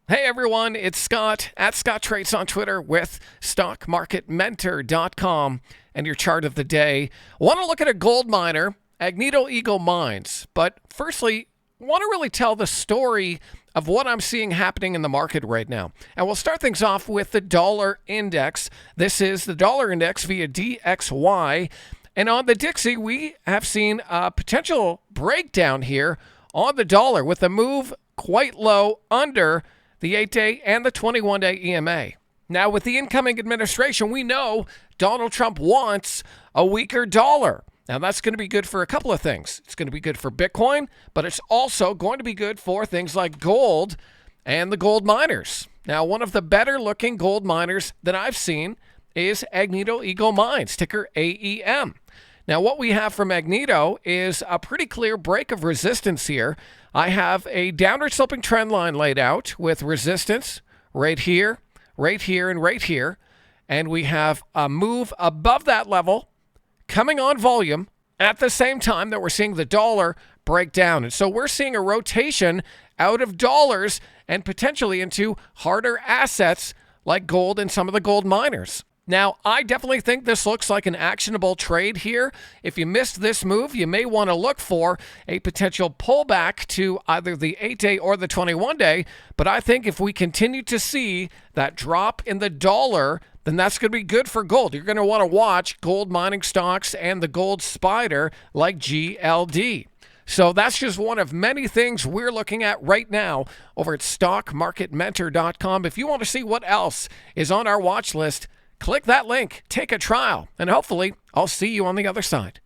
Hey everyone, it's Scott at Scott Trades on Twitter with StockMarketMentor.com and your chart of the day. Want to look at a gold miner, Agnico Eagle Mines, but firstly, want to really tell the story of what I'm seeing happening in the market right now. And we'll start things off with the dollar index. This is the dollar index via DXY. And on the Dixie, we have seen a potential breakdown here on the dollar with a move quite low under the 8-day and the 21-day EMA. Now, with the incoming administration, we know Donald Trump wants a weaker dollar. Now, that's going to be good for a couple of things. It's going to be good for Bitcoin, but it's also going to be good for things like gold and the gold miners. Now, one of the better looking gold miners that I've seen is Agnico Eagle Mines, ticker AEM. Now, what we have from Agnico is a pretty clear break of resistance here. I have a downward sloping trend line laid out with resistance right here, and right here. And we have a move above that level coming on volume at the same time that we're seeing the dollar break down. And so we're seeing a rotation out of dollars and potentially into harder assets like gold and some of the gold miners. Now, I definitely think this looks like an actionable trade here. If you missed this move, you may want to look for a potential pullback to either the 8-day or the 21-day. But I think if we continue to see that drop in the dollar, then that's going to be good for gold. You're going to want to watch gold mining stocks and the gold spider like GLD. So that's just one of many things we're looking at right now over at StockMarketMentor.com. If you want to see what else is on our watch list, click that link, take a trial, and hopefully I'll see you on the other side.